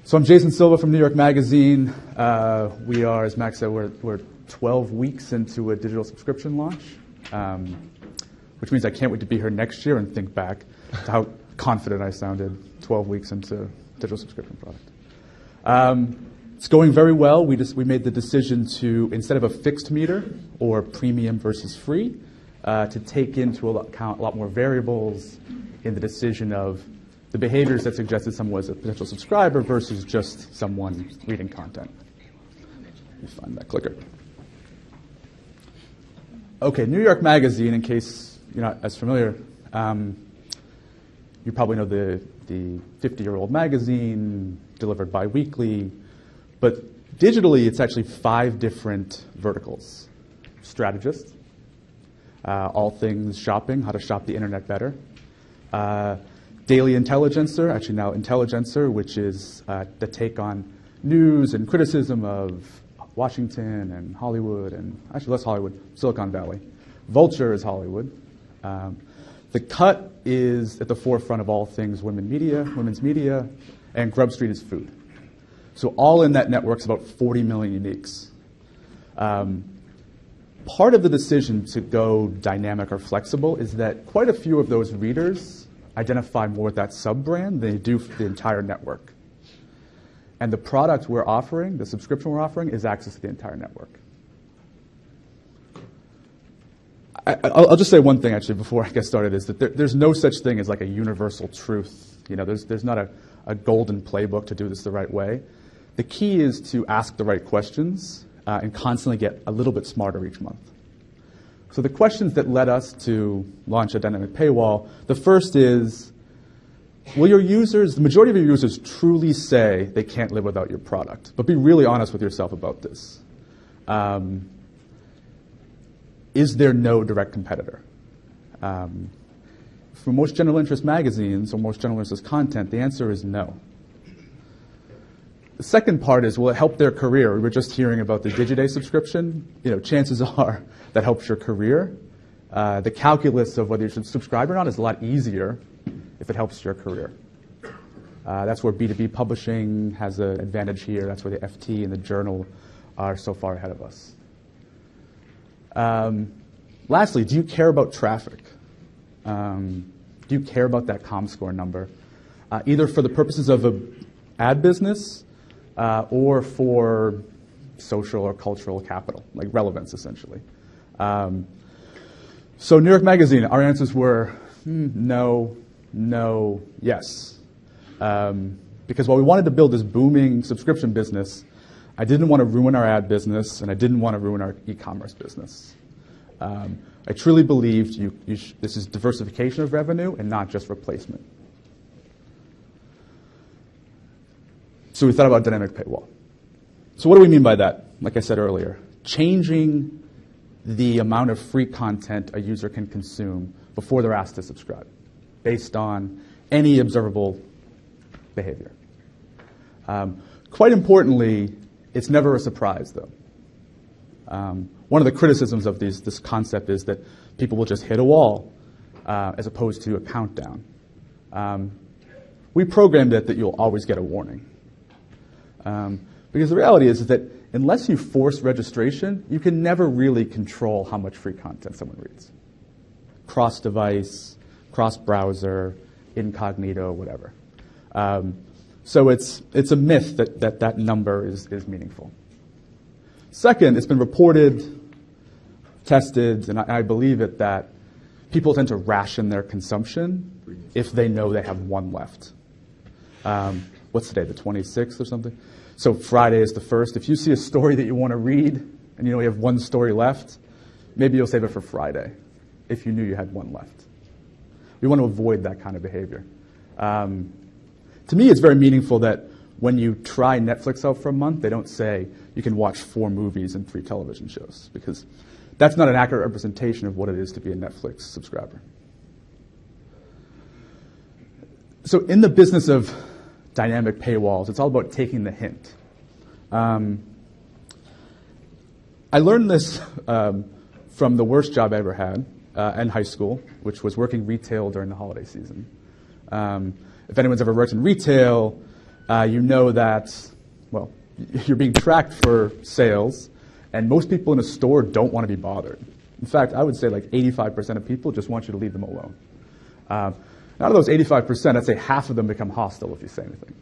So I'm Jason Sylva from New York Magazine. We are, as Max said, we're 12 weeks into a digital subscription launch, which means I can't wait to be here next year and think back to how confident I sounded 12 weeks into digital subscription product. It's going very well. We made the decision to, instead of a fixed meter or premium versus free, to take into account a lot more variables in the decision of the behaviors that suggested someone was a potential subscriber versus just someone reading content. Let me find that clicker. Okay, New York Magazine, in case you're not as familiar, you probably know the 50-year-old magazine delivered bi-weekly, but digitally it's actually 5 different verticals. Strategist, all things shopping, how to shop the internet better. Daily Intelligencer, actually now Intelligencer, which is the take on news and criticism of Washington and Hollywood, and actually less Hollywood, Silicon Valley. Vulture is Hollywood. The Cut is at the forefront of all things women's media, and Grub Street is food. So all in that network's about 40 million uniques. Part of the decision to go dynamic or flexible is that quite a few of those readers identify more with that sub-brand than they do for the entire network. And the product we're offering, the subscription we're offering, is access to the entire network. I'll just say one thing, actually, before I get started, is that there's no such thing as like a universal truth. You know, there's not a golden playbook to do this the right way. The key is to ask the right questions and constantly get a little bit smarter each month. So the questions that led us to launch a dynamic paywall, the first is, will your users, the majority of your users, truly say they can't live without your product? But be really honest with yourself about this. Is there no direct competitor? For most general interest magazines or most general interest content, the answer is no. The second part is, will it help their career? We were just hearing about the Digiday subscription. You know, chances are that helps your career. The calculus of whether you should subscribe or not is a lot easier if it helps your career. That's where B2B publishing has an advantage here. That's where the FT and the journal are so far ahead of us. Lastly, do you care about traffic? Do you care about that ComScore number? Either for the purposes of an ad business or for social or cultural capital, like relevance, essentially. So New York Magazine, our answers were no, no, yes. Because while we wanted to build this booming subscription business, I didn't want to ruin our ad business, and I didn't want to ruin our e-commerce business. I truly believed this is diversification of revenue and not just replacement. So we thought about dynamic paywall. So what do we mean by that? Like I said earlier, changing the amount of free content a user can consume before they're asked to subscribe, based on any observable behavior. Quite importantly, it's never a surprise, though. One of the criticisms of this concept is that people will just hit a wall as opposed to a countdown. We programmed it that you'll always get a warning. Because the reality is that unless you force registration, you can never really control how much free content someone reads. Cross-device, cross-browser, incognito, whatever. So it's a myth that number is meaningful. Second, it's been reported, tested, and I believe it, that people tend to ration their consumption if they know they have one left. What's today, the 26th or something? So Friday is the 1st. If you see a story that you want to read and you know you have one story left, maybe you'll save it for Friday if you knew you had one left. We want to avoid that kind of behavior. To me, it's very meaningful that when you try Netflix out for a month, they don't say you can watch 4 movies and 3 television shows, because that's not an accurate representation of what it is to be a Netflix subscriber. So in the business of dynamic paywalls, it's all about taking the hint. I learned this from the worst job I ever had in high school, which was working retail during the holiday season. If anyone's ever worked in retail, you know that, well, you're being tracked for sales, and most people in a store don't want to be bothered. In fact, I would say like 85% of people just want you to leave them alone. Out of those 85%, I'd say half of them become hostile if you say anything.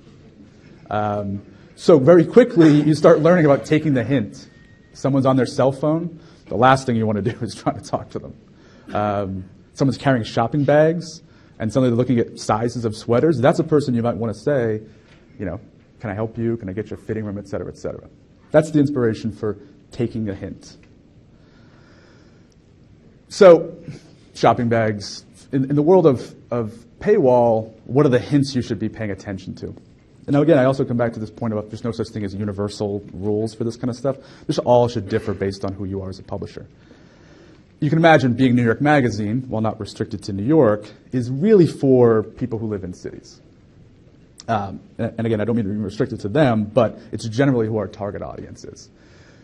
So very quickly, you start learning about taking the hint. Someone's on their cell phone, the last thing you want to do is try to talk to them. Someone's carrying shopping bags, and suddenly they're looking at sizes of sweaters. That's a person you might want to say, you know, can I help you? Can I get your fitting room, et cetera, et cetera. That's the inspiration for taking a hint. So, shopping bags. In the world of Paywall, what are the hints you should be paying attention to? And now again, I also come back to this point about there's no such thing as universal rules for this kind of stuff. This all should differ based on who you are as a publisher. You can imagine being New York Magazine, while not restricted to New York, is really for people who live in cities. And again, I don't mean to be restricted to them, but it's generally who our target audience is.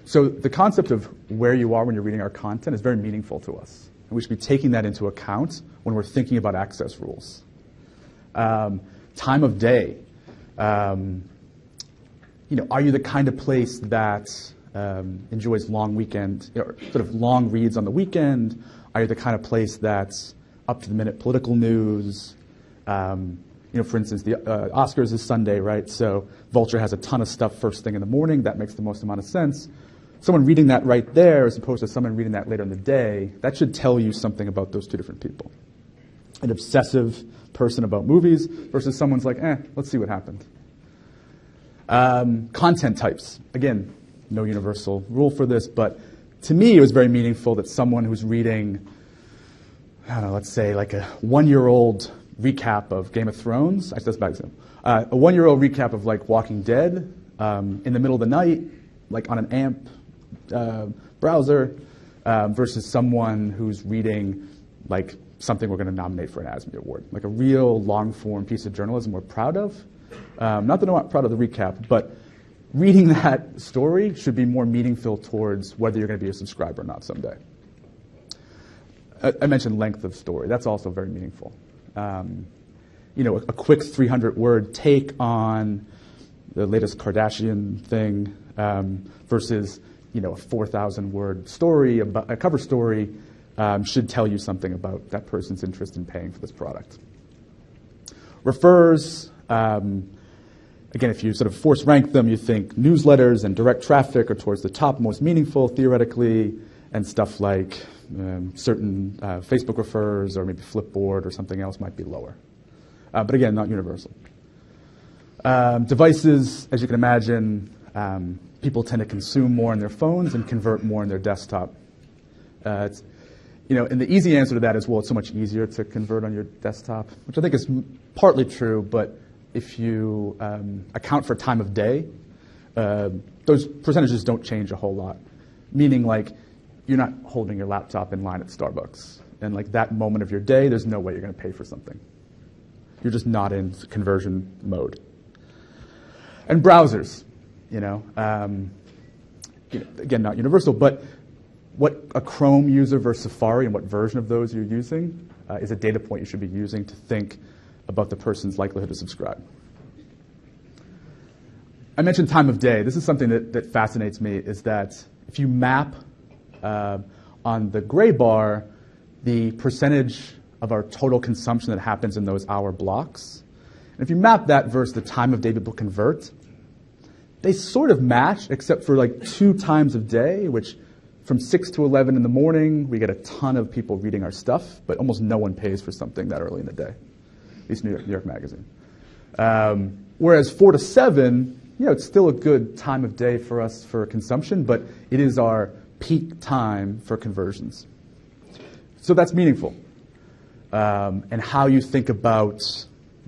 So the concept of where you are when you're reading our content is very meaningful to us. And we should be taking that into account when we're thinking about access rules. Time of day. You know, are you the kind of place that enjoys long weekend, sort of long reads on the weekend? Are you the kind of place that's up-to-the-minute political news? You know, for instance, the Oscars is Sunday, right? So Vulture has a ton of stuff first thing in the morning. That makes the most amount of sense. Someone reading that right there as opposed to someone reading that later in the day, that should tell you something about those two different people. An obsessive person about movies versus someone's like, let's see what happened. Content types. Again, no universal rule for this, but to me it was very meaningful that someone who's reading, I don't know, let's say like a one-year-old recap of Game of Thrones, actually that's a bad example, a one-year-old recap of like Walking Dead in the middle of the night, like on an AMP browser, versus someone who's reading like something we're going to nominate for an ASME award, like a real long-form piece of journalism we're proud of. Not that I'm not proud of the recap, but reading that story should be more meaningful towards whether you're going to be a subscriber or not someday. I mentioned length of story. That's also very meaningful. You know, a quick 300-word take on the latest Kardashian thing versus, you know, a 4,000-word story, a cover story should tell you something about that person's interest in paying for this product. Refers. Again, if you sort of force rank them, you think newsletters and direct traffic are towards the top, most meaningful theoretically, and stuff like certain Facebook refers or maybe Flipboard or something else might be lower. But again, not universal. Devices, as you can imagine, people tend to consume more on their phones and convert more on their desktop. You know, and the easy answer to that is, well, it's so much easier to convert on your desktop, which I think is partly true, but if you account for time of day, those percentages don't change a whole lot. Meaning, like, you're not holding your laptop in line at Starbucks. And like that moment of your day, there's no way you're going to pay for something. You're just not in conversion mode. And browsers, you know, again, not universal, but what a Chrome user versus Safari and what version of those you're using is a data point you should be using to think about the person's likelihood to subscribe. I mentioned time of day. This is something that fascinates me, is that if you map on the gray bar the percentage of our total consumption that happens in those hour blocks, and if you map that versus the time of day people convert, they sort of match except for like 2 times of day, which from 6 to 11 in the morning, we get a ton of people reading our stuff, but almost no one pays for something that early in the day. At least New York Magazine. Whereas 4 to 7, you know, it's still a good time of day for us for consumption, but it is our peak time for conversions. So that's meaningful. And how you think about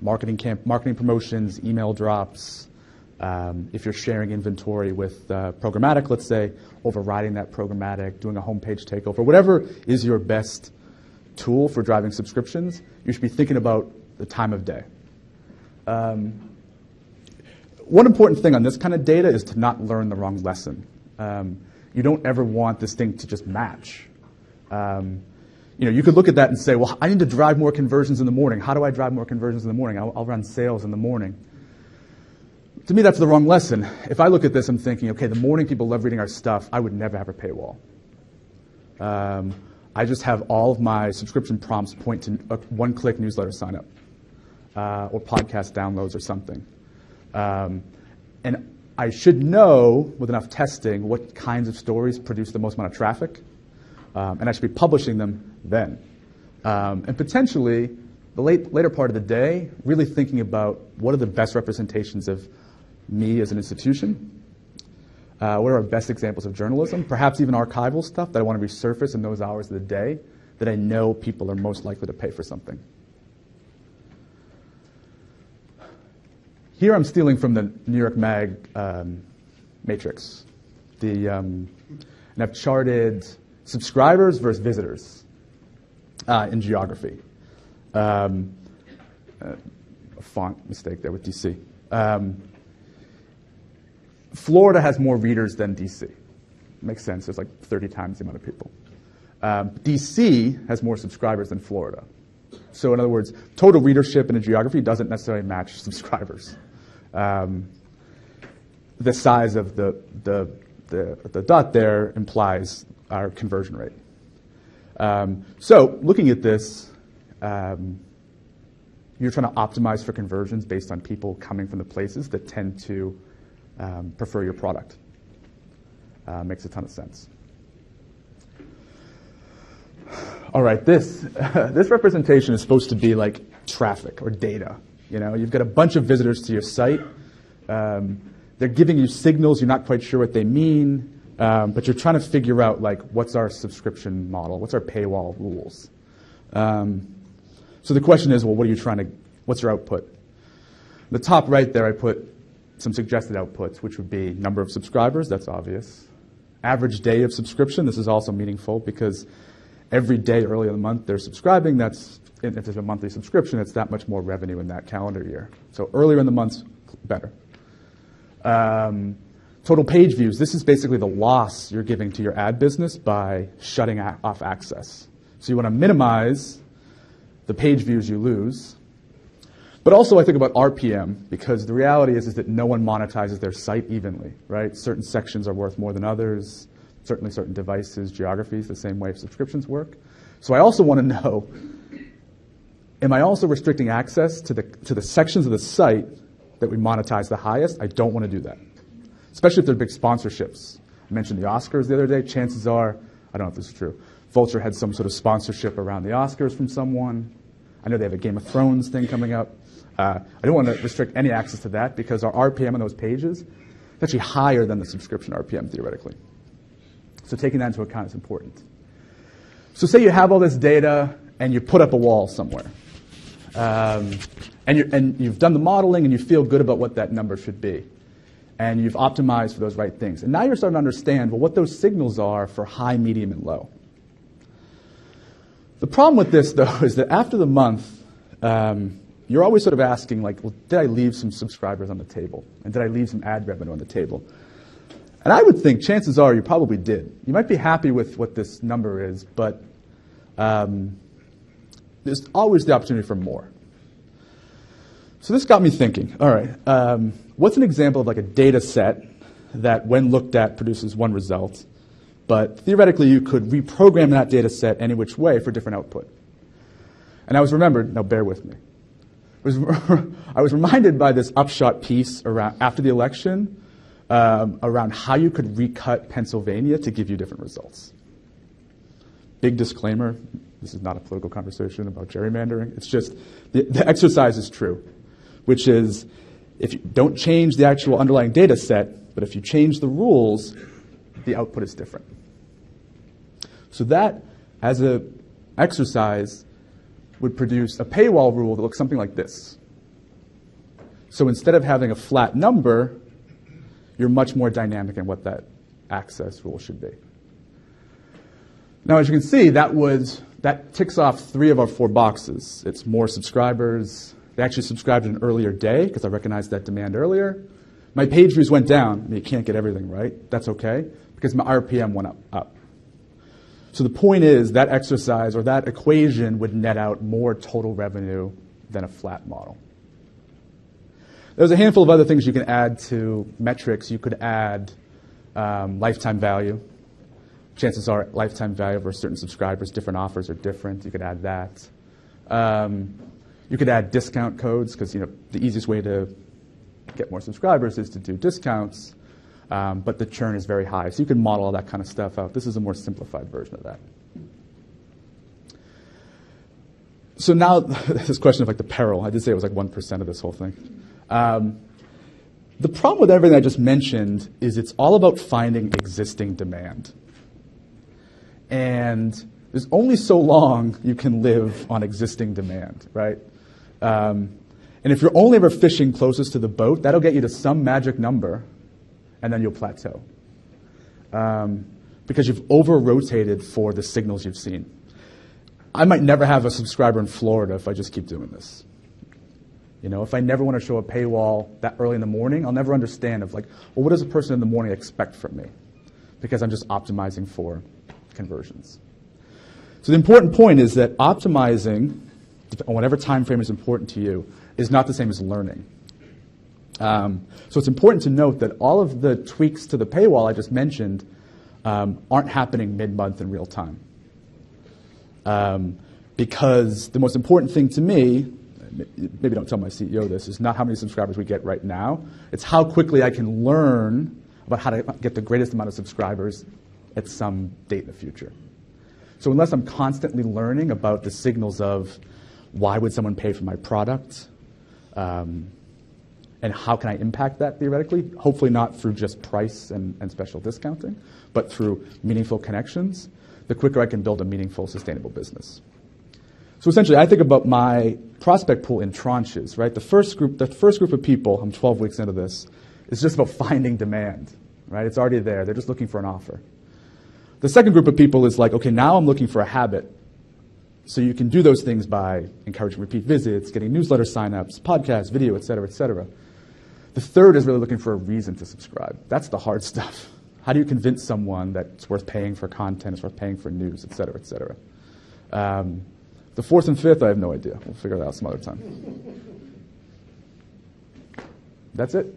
marketing promotions, email drops, if you're sharing inventory with programmatic, let's say, overriding that programmatic, doing a homepage takeover, whatever is your best tool for driving subscriptions, you should be thinking about the time of day. One important thing on this kind of data is to not learn the wrong lesson. You don't ever want this thing to just match. You know, you could look at that and say, well, I need to drive more conversions in the morning. How do I drive more conversions in the morning? I'll run sales in the morning. To me, that's the wrong lesson. If I look at this, I'm thinking, okay, the morning people love reading our stuff, I would never have a paywall. I just have all of my subscription prompts point to a one-click newsletter sign-up or podcast downloads or something. And I should know, with enough testing, what kinds of stories produce the most amount of traffic, and I should be publishing them then. And potentially, the later part of the day, really thinking about what are the best representations of me as an institution, what are our best examples of journalism, perhaps even archival stuff that I want to resurface in those hours of the day that I know people are most likely to pay for something. Here I'm stealing from the New York Mag matrix. And I've charted subscribers versus visitors in geography. A font mistake there with DC. Florida has more readers than DC. Makes sense. There's like 30 times the amount of people. DC has more subscribers than Florida. So in other words, total readership in a geography doesn't necessarily match subscribers. The size of the dot there implies our conversion rate. So looking at this, you're trying to optimize for conversions based on people coming from the places that tend to prefer your product. Makes a ton of sense. All right, this representation is supposed to be like traffic or data. You know, you've got a bunch of visitors to your site. They're giving you signals. You're not quite sure what they mean, but you're trying to figure out like what's our subscription model, what's our paywall rules. So the question is, well, what's your output? The top right there, I put some suggested outputs, which would be number of subscribers, that's obvious. Average day of subscription, this is also meaningful because every day early in the month they're subscribing, if there's a monthly subscription, it's that much more revenue in that calendar year. So earlier in the months, better. Total page views, this is basically the loss you're giving to your ad business by shutting off access. So you want to minimize the page views you lose. But also I think about RPM, because the reality is that no one monetizes their site evenly, right? Certain sections are worth more than others, certainly certain devices, geographies, the same way subscriptions work. So I also want to know, am I also restricting access to the sections of the site that we monetize the highest? I don't want to do that, especially if they're big sponsorships. I mentioned the Oscars the other day. Chances are, I don't know if this is true, Vulture had some sort of sponsorship around the Oscars from someone. I know they have a Game of Thrones thing coming up. I don't want to restrict any access to that because our RPM on those pages is actually higher than the subscription RPM theoretically. So taking that into account is important. So say you have all this data and you put up a wall somewhere. And you've done the modeling and you feel good about what that number should be. And you've optimized for those right things. And now you're starting to understand, well, what those signals are for high, medium, and low. The problem with this, though, is that after the month, you're always sort of asking, like, well, did I leave some subscribers on the table? And did I leave some ad revenue on the table? And I would think chances are you probably did. You might be happy with what this number is, but there's always the opportunity for more. So this got me thinking, all right, what's an example of like a data set that when looked at produces one result, but theoretically you could reprogram that data set any which way for different output? And I was remembered, now bear with me, I was reminded by this Upshot piece around after the election around how you could recut Pennsylvania to give you different results. Big disclaimer, this is not a political conversation about gerrymandering. It's just the exercise is true, which is if you don't change the actual underlying data set, but if you change the rules, the output is different. So that, as an exercise, would produce a paywall rule that looks something like this. So instead of having a flat number, you're much more dynamic in what that access rule should be. Now, as you can see, that ticks off 3 of our 4 boxes. It's more subscribers. They actually subscribed in an earlier day because I recognized that demand earlier. My page views went down. I mean, you can't get everything right. That's okay because my RPM went up. So the point is that exercise or that equation would net out more total revenue than a flat model. There's a handful of other things you can add to metrics. You could add lifetime value. Chances are lifetime value for certain subscribers, different offers are different. You could add that. You could add discount codes because the easiest way to get more subscribers is to do discounts, but the churn is very high. So you can model all that kind of stuff out. This is a more simplified version of that. So now this question of the peril. I did say it was 1% of this whole thing. The problem with everything I just mentioned is it's all about finding existing demand. And there's only so long you can live on existing demand, right? And if you're only ever fishing closest to the boat, that'll get you to some magic number, and then you'll plateau. Because you've over-rotated for the signals you've seen. I might never have a subscriber in Florida if I just keep doing this. If I never want to show a paywall that early in the morning, I'll never understand well, what does a person in the morning expect from me? Because I'm just optimizing for conversions. So the important point is that optimizing on whatever time frame is important to you is not the same as learning. So it's important to note that all of the tweaks to the paywall I just mentioned aren't happening mid-month in real time. Because the most important thing to me, maybe don't tell my CEO this, is not how many subscribers we get right now. It's how quickly I can learn about how to get the greatest amount of subscribers at some date in the future. So unless I'm constantly learning about the signals of why would someone pay for my product, and how can I impact that theoretically, hopefully not through just price and special discounting, but through meaningful connections, the quicker I can build a meaningful, sustainable business. So essentially, I think about my prospect pool in tranches, right? The first group of people, I'm 12 weeks into this, is just about finding demand, right? It's already there. They're just looking for an offer. The second group of people is okay, now I'm looking for a habit. So you can do those things by encouraging repeat visits, getting newsletter signups, podcasts, video, et cetera, et cetera. The third is really looking for a reason to subscribe. That's the hard stuff. How do you convince someone that it's worth paying for content, it's worth paying for news, et cetera, et cetera? The fourth and fifth, I have no idea. We'll figure that out some other time. That's it.